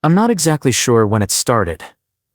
I'm not exactly sure when it started.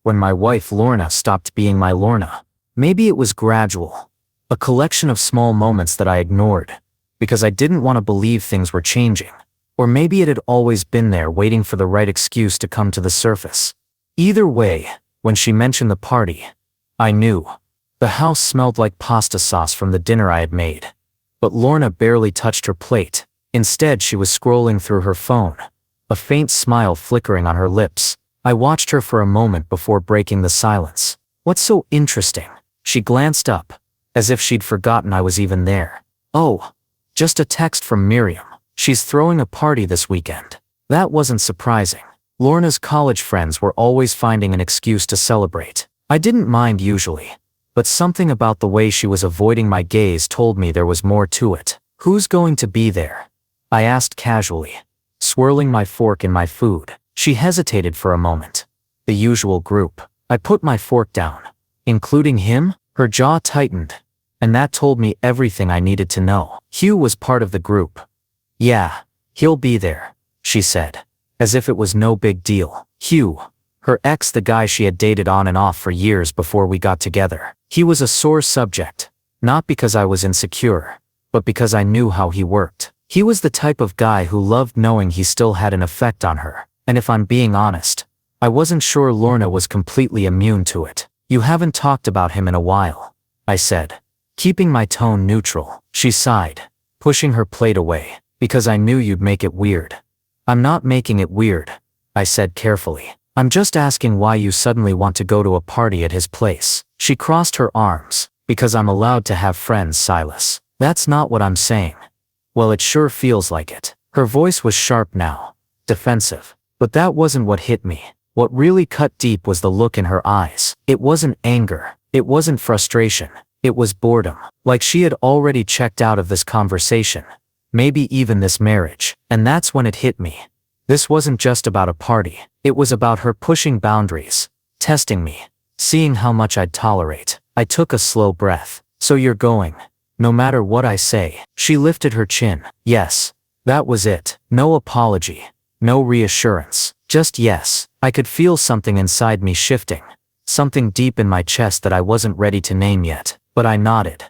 When my wife Lorna stopped being my Lorna. Maybe it was gradual. A collection of small moments that I ignored, because I didn't want to believe things were changing. Or maybe it had always been there waiting for the right excuse to come to the surface. Either way, when she mentioned the party, I knew. The house smelled like pasta sauce from the dinner I had made. But Lorna barely touched her plate. Instead, she was scrolling through her phone, a faint smile flickering on her lips. I watched her for a moment before breaking the silence. What's so interesting? She glanced up, as if she'd forgotten I was even there. Oh, just a text from Miriam. She's throwing a party this weekend. That wasn't surprising. Lorna's college friends were always finding an excuse to celebrate. I didn't mind usually, but something about the way she was avoiding my gaze told me there was more to it. Who's going to be there? I asked casually, swirling my fork in my food. She hesitated for a moment. The usual group. I put my fork down. Including him? Her jaw tightened, and that told me everything I needed to know. Hugh was part of the group. Yeah, he'll be there, she said, as if it was no big deal. Hugh, her ex, the guy she had dated on and off for years before we got together. He was a sore subject, not because I was insecure, but because I knew how he worked. He was the type of guy who loved knowing he still had an effect on her, and if I'm being honest, I wasn't sure Lorna was completely immune to it. You haven't talked about him in a while, I said, keeping my tone neutral. She sighed, pushing her plate away, because I knew you'd make it weird. I'm not making it weird, I said carefully. I'm just asking why you suddenly want to go to a party at his place. She crossed her arms. Because I'm allowed to have friends, Silas. That's not what I'm saying. Well, it sure feels like it. Her voice was sharp now, defensive. But that wasn't what hit me. What really cut deep was the look in her eyes. It wasn't anger. It wasn't frustration. It was boredom. Like she had already checked out of this conversation. Maybe even this marriage. And that's when it hit me. This wasn't just about a party. It was about her pushing boundaries, testing me, seeing how much I'd tolerate. I took a slow breath. So you're going, no matter what I say. She lifted her chin. Yes, that was it. No apology. No reassurance. Just yes. I could feel something inside me shifting. Something deep in my chest that I wasn't ready to name yet. But I nodded.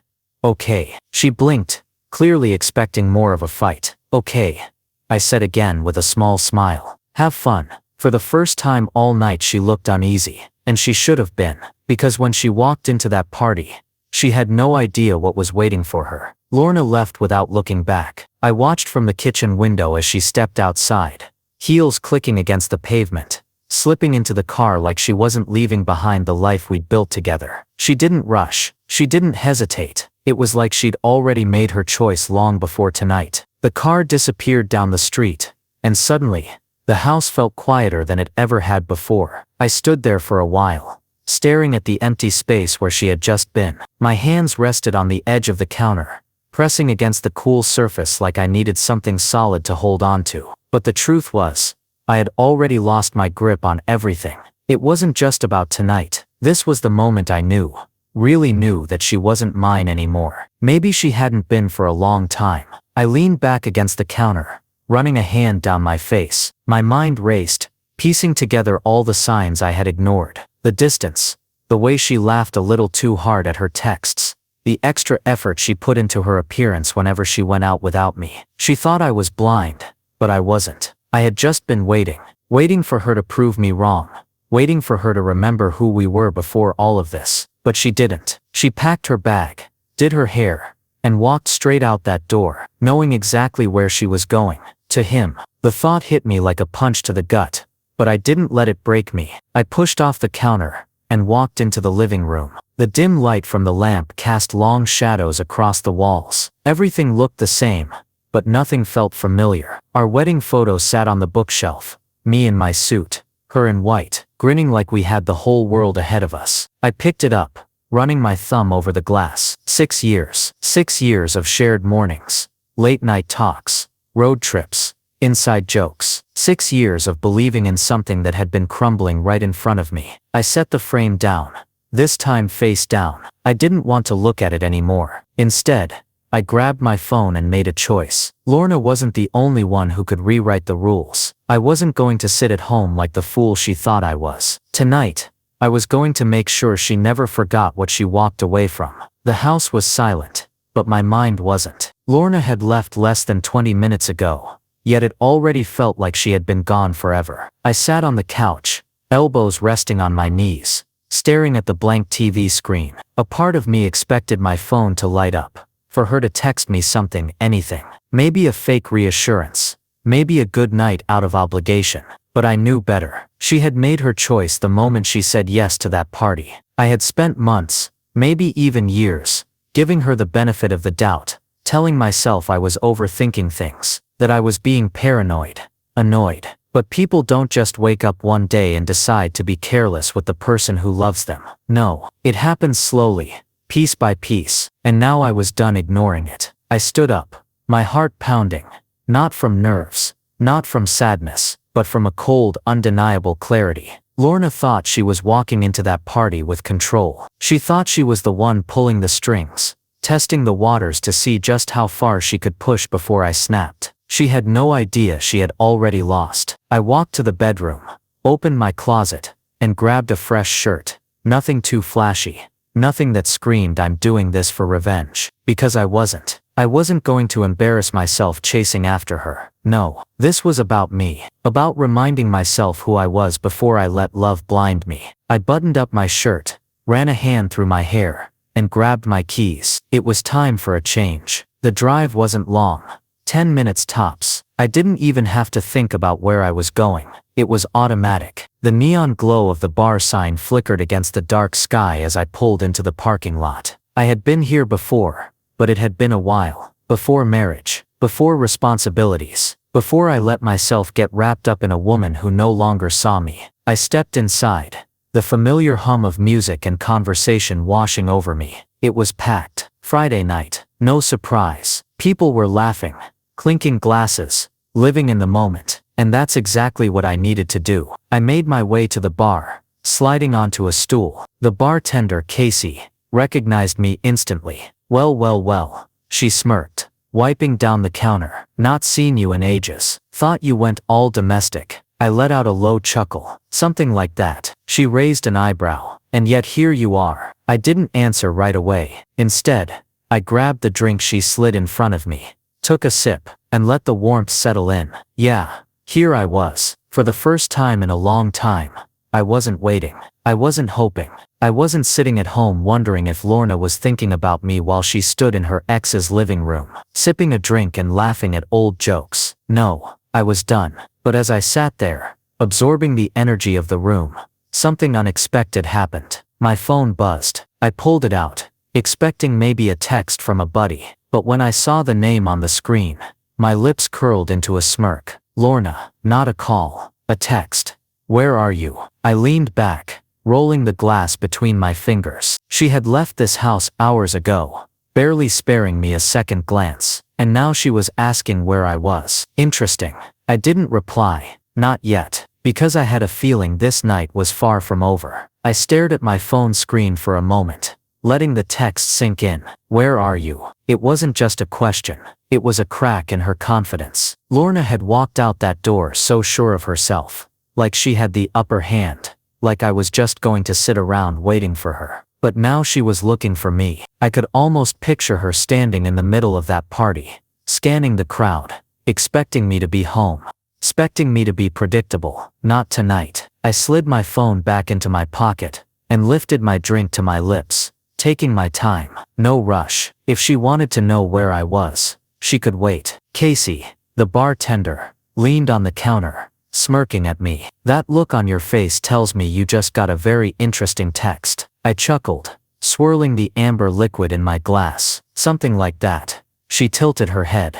Okay. She blinked, clearly expecting more of a fight. Okay, I said again with a small smile. Have fun. For the first time all night she looked uneasy. And she should have been. Because when she walked into that party, she had no idea what was waiting for her. Lorna left without looking back. I watched from the kitchen window as she stepped outside, heels clicking against the pavement, slipping into the car like she wasn't leaving behind the life we'd built together. She didn't rush. She didn't hesitate. It was like she'd already made her choice long before tonight. The car disappeared down the street, and suddenly, the house felt quieter than it ever had before. I stood there for a while, staring at the empty space where she had just been. My hands rested on the edge of the counter, pressing against the cool surface like I needed something solid to hold on to. But the truth was, I had already lost my grip on everything. It wasn't just about tonight. This was the moment I knew, really knew that she wasn't mine anymore. Maybe she hadn't been for a long time. I leaned back against the counter, running a hand down my face. My mind raced, piecing together all the signs I had ignored. The distance, the way she laughed a little too hard at her texts, the extra effort she put into her appearance whenever she went out without me. She thought I was blind, but I wasn't. I had just been waiting for her to prove me wrong, waiting for her to remember who we were before all of this. But she didn't. She packed her bag, did her hair, and walked straight out that door, knowing exactly where she was going. To him. The thought hit me like a punch to the gut, but I didn't let it break me. I pushed off the counter and walked into the living room. The dim light from the lamp cast long shadows across the walls. Everything looked the same, but nothing felt familiar. Our wedding photo sat on the bookshelf, me in my suit, her in white, grinning like we had the whole world ahead of us. I picked it up, running my thumb over the glass. 6 years. 6 years of shared mornings, late night talks, road trips, inside jokes. 6 years of believing in something that had been crumbling right in front of me. I set the frame down, this time face down. I didn't want to look at it anymore. Instead, I grabbed my phone and made a choice. Lorna wasn't the only one who could rewrite the rules. I wasn't going to sit at home like the fool she thought I was. Tonight, I was going to make sure she never forgot what she walked away from. The house was silent, but my mind wasn't. Lorna had left less than 20 minutes ago, yet it already felt like she had been gone forever. I sat on the couch, elbows resting on my knees, staring at the blank TV screen. A part of me expected my phone to light up, for her to text me something, anything. Maybe a fake reassurance, maybe a good night out of obligation. But I knew better. She had made her choice the moment she said yes to that party. I had spent months, maybe even years, giving her the benefit of the doubt, telling myself I was overthinking things, that I was being paranoid, annoyed. But people don't just wake up one day and decide to be careless with the person who loves them. No, it happens slowly, piece by piece, and now I was done ignoring it. I stood up, my heart pounding, not from nerves, not from sadness, but from a cold, undeniable clarity. Lorna thought she was walking into that party with control. She thought she was the one pulling the strings, testing the waters to see just how far she could push before I snapped. She had no idea she had already lost. I walked to the bedroom, opened my closet, and grabbed a fresh shirt. Nothing too flashy, nothing that screamed I'm doing this for revenge. Because I wasn't. I wasn't going to embarrass myself chasing after her. No, this was about me, about reminding myself who I was before I let love blind me. I buttoned up my shirt, ran a hand through my hair, and grabbed my keys. It was time for a change. The drive wasn't long, 10 minutes tops. I didn't even have to think about where I was going. It was automatic. The neon glow of the bar sign flickered against the dark sky as I pulled into the parking lot. I had been here before, but it had been a while. Before marriage, before responsibilities, before I let myself get wrapped up in a woman who no longer saw me. I stepped inside, the familiar hum of music and conversation washing over me. It was packed. Friday night. No surprise. People were laughing, clinking glasses, living in the moment. And that's exactly what I needed to do. I made my way to the bar, sliding onto a stool. The bartender, Casey, recognized me instantly. Well, she smirked, wiping down the counter. Not seen you in ages. Thought you went all domestic. I let out a low chuckle. Something like that. She raised an eyebrow. And yet here you are. I didn't answer right away. Instead, I grabbed the drink she slid in front of me, took a sip, and let the warmth settle in. Yeah, here I was. For the first time in a long time. I wasn't waiting. I wasn't hoping. I wasn't sitting at home wondering if Lorna was thinking about me while she stood in her ex's living room, sipping a drink and laughing at old jokes. No, I was done. But as I sat there, absorbing the energy of the room, something unexpected happened. My phone buzzed. I pulled it out, expecting maybe a text from a buddy. But when I saw the name on the screen, my lips curled into a smirk. Lorna, not a call, a text. Where are you? I leaned back, rolling the glass between my fingers. She had left this house hours ago, barely sparing me a second glance. And now she was asking where I was. Interesting. I didn't reply. Not yet. Because I had a feeling this night was far from over. I stared at my phone screen for a moment, letting the text sink in. Where are you? It wasn't just a question. It was a crack in her confidence. Lorna had walked out that door so sure of herself. Like she had the upper hand. Like I was just going to sit around waiting for her. But now she was looking for me. I could almost picture her standing in the middle of that party, scanning the crowd, expecting me to be home. Expecting me to be predictable. Not tonight. I slid my phone back into my pocket, and lifted my drink to my lips, taking my time. No rush. If she wanted to know where I was, she could wait. Casey, the bartender, leaned on the counter, smirking at me. That look on your face tells me you just got a very interesting text. I chuckled, swirling the amber liquid in my glass. Something like that. She tilted her head.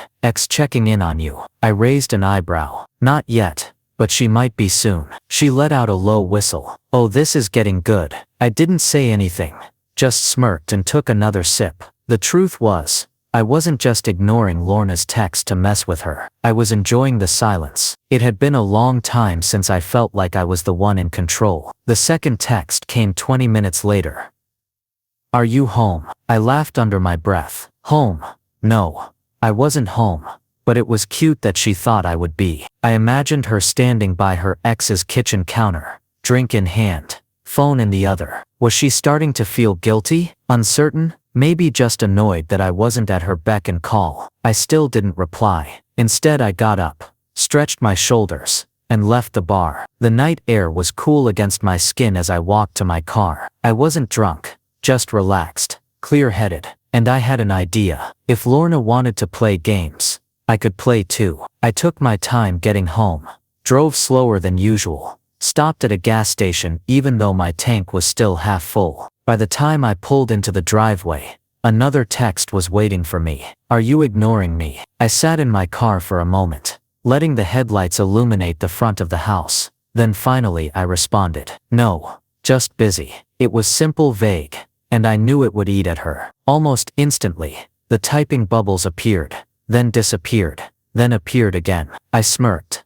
Checking in on you. I raised an eyebrow. Not yet, but she might be soon. She let out a low whistle. Oh, this is getting good. I didn't say anything, just smirked and took another sip. The truth was, I wasn't just ignoring Lorna's text to mess with her. I was enjoying the silence. It had been a long time since I felt like I was the one in control. The second text came 20 minutes later. Are you home? I laughed under my breath. Home? No, I wasn't home. But it was cute that she thought I would be. I imagined her standing by her ex's kitchen counter, drink in hand, phone in the other. Was she starting to feel guilty? Uncertain? Maybe just annoyed that I wasn't at her beck and call. I still didn't reply. Instead, I got up, stretched my shoulders, and left the bar. The night air was cool against my skin as I walked to my car. I wasn't drunk, just relaxed, clear-headed, and I had an idea. If Lorna wanted to play games, I could play too. I took my time getting home, drove slower than usual, stopped at a gas station even though my tank was still half full. By the time I pulled into the driveway, another text was waiting for me. Are you ignoring me? I sat in my car for a moment, letting the headlights illuminate the front of the house. Then finally I responded. No, just busy. It was simple, vague, and I knew it would eat at her. Almost instantly, the typing bubbles appeared, then disappeared, then appeared again. I smirked.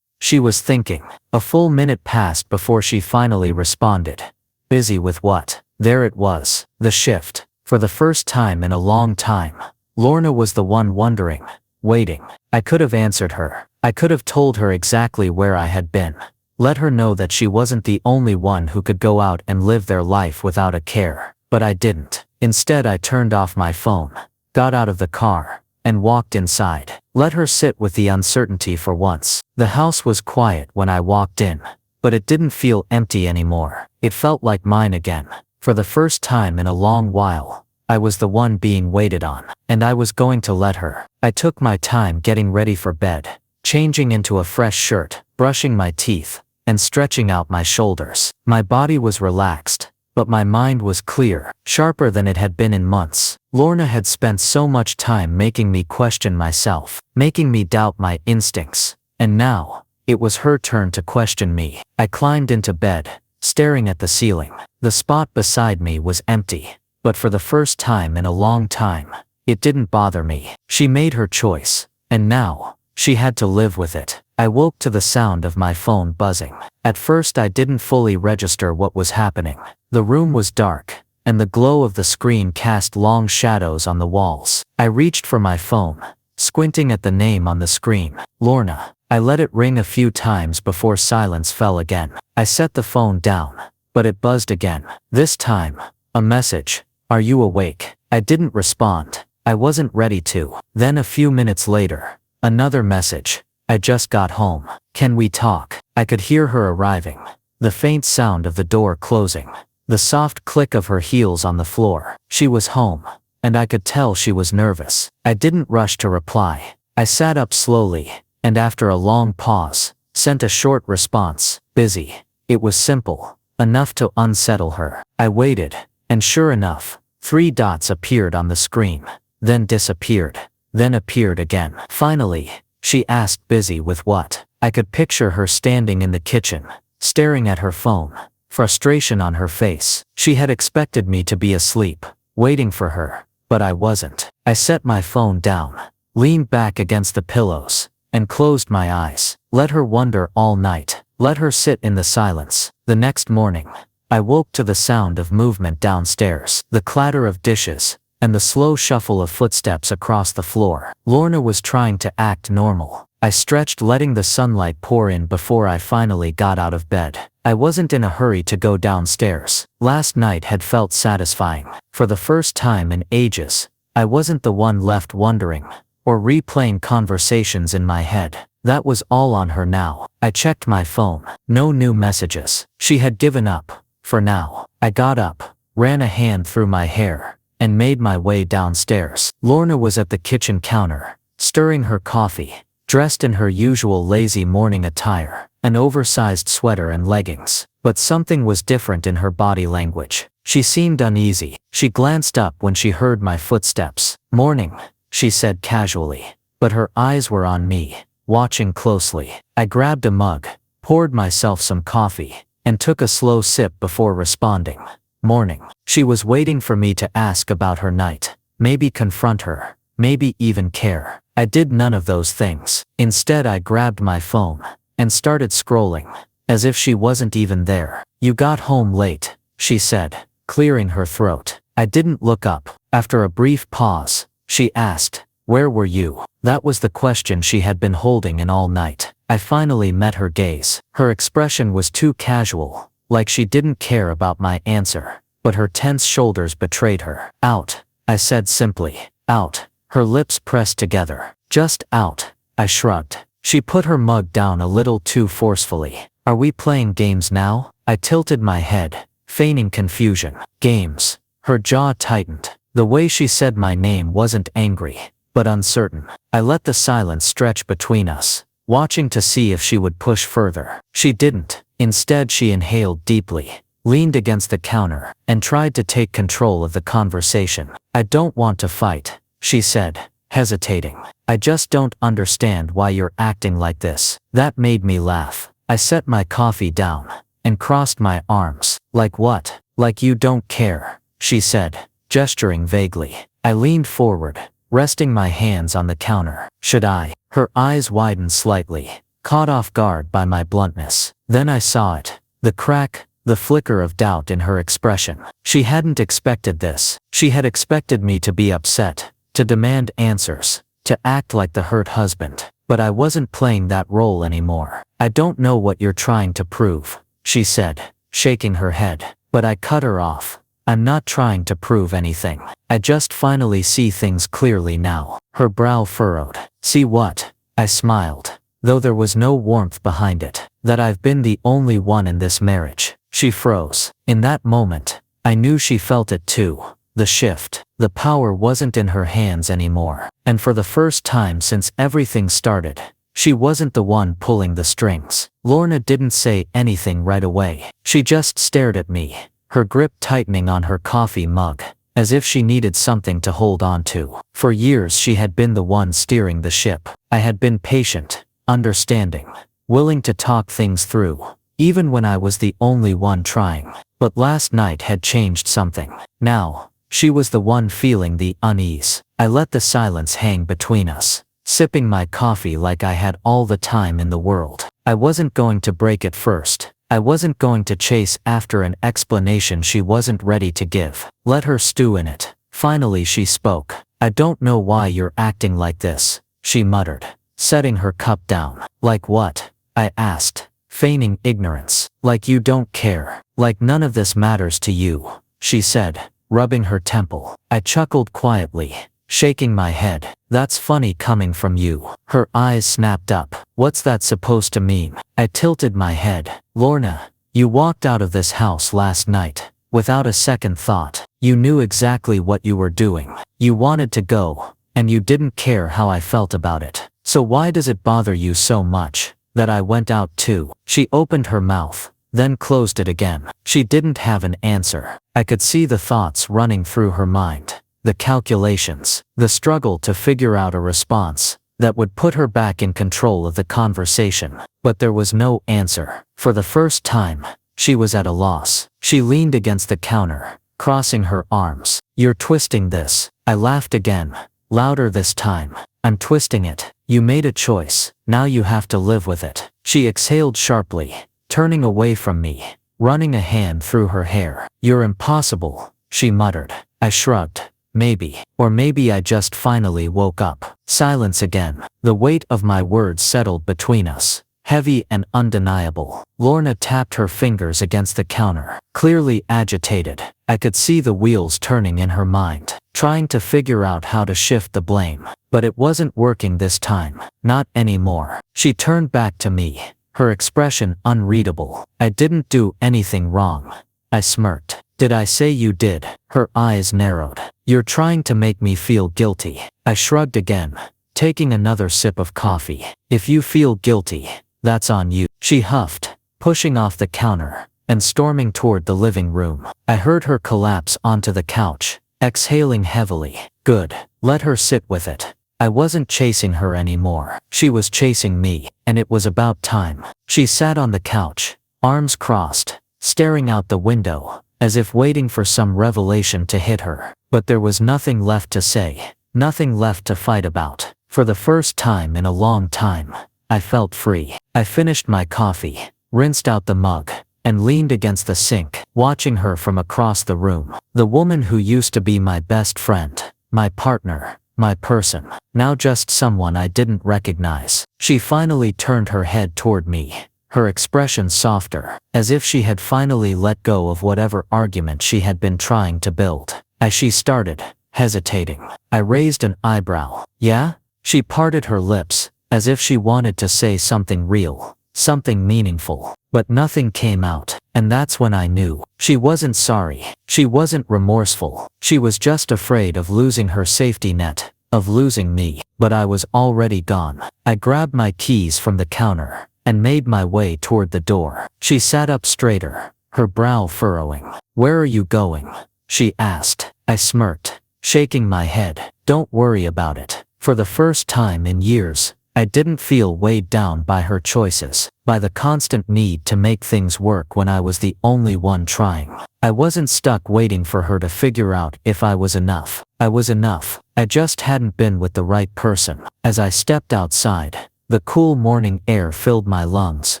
She was thinking. A full minute passed before she finally responded. Busy with what? There it was, the shift. For the first time in a long time, Lorna was the one wondering, waiting. I could have answered her. I could have told her exactly where I had been. Let her know that she wasn't the only one who could go out and live their life without a care. But I didn't. Instead, I turned off my phone, got out of the car, and walked inside. Let her sit with the uncertainty for once. The house was quiet when I walked in, but it didn't feel empty anymore. It felt like mine again. For the first time in a long while, I was the one being waited on, and I was going to let her. I took my time getting ready for bed, changing into a fresh shirt, brushing my teeth, and stretching out my shoulders. My body was relaxed, but my mind was clear, sharper than it had been in months. Lorna had spent so much time making me question myself, making me doubt my instincts, and now, it was her turn to question me. I climbed into bed, staring at the ceiling. The spot beside me was empty, but for the first time in a long time, it didn't bother me. She made her choice, and now, she had to live with it. I woke to the sound of my phone buzzing. At first I didn't fully register what was happening. The room was dark, and the glow of the screen cast long shadows on the walls. I reached for my phone, squinting at the name on the screen. Lorna. I let it ring a few times before silence fell again. I set the phone down, but it buzzed again. This time, a message. Are you awake? I didn't respond. I wasn't ready to. Then a few minutes later, another message. I just got home. Can we talk? I could hear her arriving. The faint sound of the door closing. The soft click of her heels on the floor. She was home, and I could tell she was nervous. I didn't rush to reply. I sat up slowly, and after a long pause, sent a short response. Busy. It was simple, enough to unsettle her. I waited, and sure enough, 3 dots appeared on the screen, then disappeared, then appeared again. Finally, she asked, busy with what? I could picture her standing in the kitchen, staring at her phone, frustration on her face. She had expected me to be asleep, waiting for her, but I wasn't. I set my phone down, leaned back against the pillows, and closed my eyes. Let her wonder all night. Let her sit in the silence. The next morning, I woke to the sound of movement downstairs, the clatter of dishes, and the slow shuffle of footsteps across the floor. Lorna was trying to act normal. I stretched, letting the sunlight pour in before I finally got out of bed. I wasn't in a hurry to go downstairs. Last night had felt satisfying. For the first time in ages, I wasn't the one left wondering, or replaying conversations in my head. That was all on her now. I checked my phone. No new messages. She had given up, for now. I got up, ran a hand through my hair, and made my way downstairs. Lorna was at the kitchen counter, stirring her coffee, dressed in her usual lazy morning attire, an oversized sweater and leggings. But something was different in her body language. She seemed uneasy. She glanced up when she heard my footsteps. Morning, she said casually, but her eyes were on me, watching closely. I grabbed a mug, poured myself some coffee, and took a slow sip before responding. Morning. She was waiting for me to ask about her night, maybe confront her, maybe even care. I did none of those things. Instead, I grabbed my phone and started scrolling, as if she wasn't even there. You got home late, she said, clearing her throat. I didn't look up. After a brief pause, she asked. Where were you? That was the question she had been holding in all night. I finally met her gaze. Her expression was too casual, like she didn't care about my answer, but her tense shoulders betrayed her. Out, I said simply. Out. Her lips pressed together. Just out. I shrugged. She put her mug down a little too forcefully. Are we playing games now? I tilted my head, feigning confusion. Games. Her jaw tightened. The way she said my name wasn't angry, but uncertain. I let the silence stretch between us, watching to see if she would push further. She didn't. Instead, she inhaled deeply, leaned against the counter, and tried to take control of the conversation. I don't want to fight, she said, hesitating. I just don't understand why you're acting like this. That made me laugh. I set my coffee down and crossed my arms. Like what? Like you don't care, she said, gesturing vaguely. I leaned forward, resting my hands on the counter. Should I? Her eyes widened slightly, caught off guard by my bluntness. Then I saw it. The crack, the flicker of doubt in her expression. She hadn't expected this. She had expected me to be upset, to demand answers, to act like the hurt husband. But I wasn't playing that role anymore. I don't know what you're trying to prove, she said, shaking her head. But I cut her off. I'm not trying to prove anything. I just finally see things clearly now. Her brow furrowed. See what? I smiled, though there was no warmth behind it. That I've been the only one in this marriage. She froze. In that moment, I knew she felt it too. The shift. The power wasn't in her hands anymore. And for the first time since everything started, she wasn't the one pulling the strings. Lorna didn't say anything right away. She just stared at me, her grip tightening on her coffee mug, as if she needed something to hold on to. For years she had been the one steering the ship. I had been patient, understanding, willing to talk things through, even when I was the only one trying. But last night had changed something. Now, she was the one feeling the unease. I let the silence hang between us, sipping my coffee like I had all the time in the world. I wasn't going to break it first. I wasn't going to chase after an explanation she wasn't ready to give. Let her stew in it. Finally she spoke. I don't know why you're acting like this, she muttered, setting her cup down. Like what? I asked, feigning ignorance. Like you don't care. Like none of this matters to you, she said, rubbing her temple. I chuckled quietly, shaking my head. That's funny coming from you. Her eyes snapped up. What's that supposed to mean? I tilted my head. Lorna, you walked out of this house last night, without a second thought. You knew exactly what you were doing. You wanted to go, and you didn't care how I felt about it. So why does it bother you so much that I went out too? She opened her mouth, then closed it again. She didn't have an answer. I could see the thoughts running through her mind. The calculations, the struggle to figure out a response that would put her back in control of the conversation. But there was no answer. For the first time, she was at a loss. She leaned against the counter, crossing her arms. You're twisting this. I laughed again, louder this time. I'm twisting it. You made a choice. Now you have to live with it. She exhaled sharply, turning away from me, running a hand through her hair. You're impossible, she muttered. I shrugged. Maybe. Or maybe I just finally woke up. Silence again. The weight of my words settled between us, heavy and undeniable. Lorna tapped her fingers against the counter, clearly agitated. I could see the wheels turning in her mind, trying to figure out how to shift the blame. But it wasn't working this time. Not anymore. She turned back to me, her expression unreadable. I didn't do anything wrong. I smirked. Did I say you did? Her eyes narrowed. You're trying to make me feel guilty. I shrugged again, taking another sip of coffee. If you feel guilty, that's on you. She huffed, pushing off the counter and storming toward the living room. I heard her collapse onto the couch, exhaling heavily. Good. Let her sit with it. I wasn't chasing her anymore. She was chasing me, and it was about time. She sat on the couch, arms crossed, staring out the window, as if waiting for some revelation to hit her. But there was nothing left to say, nothing left to fight about. For the first time in a long time, I felt free. I finished my coffee, rinsed out the mug, and leaned against the sink, watching her from across the room. The woman who used to be my best friend, my partner, my person. Now just someone I didn't recognize. She finally turned her head toward me, her expression softer, as if she had finally let go of whatever argument she had been trying to build. As she started, hesitating, I raised an eyebrow. Yeah? She parted her lips, as if she wanted to say something real, something meaningful, but nothing came out. And that's when I knew. She wasn't sorry. She wasn't remorseful. She was just afraid of losing her safety net, of losing me. But I was already gone. I grabbed my keys from the counter and made my way toward the door. She sat up straighter, her brow furrowing. "Where are you going?" she asked. I smirked, shaking my head. "Don't worry about it." For the first time in years, I didn't feel weighed down by her choices, by the constant need to make things work when I was the only one trying. I wasn't stuck waiting for her to figure out if I was enough. I was enough. I just hadn't been with the right person. As I stepped outside, the cool morning air filled my lungs,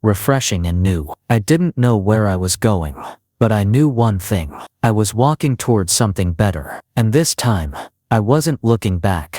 refreshing and new. I didn't know where I was going, but I knew one thing. I was walking towards something better. And this time, I wasn't looking back.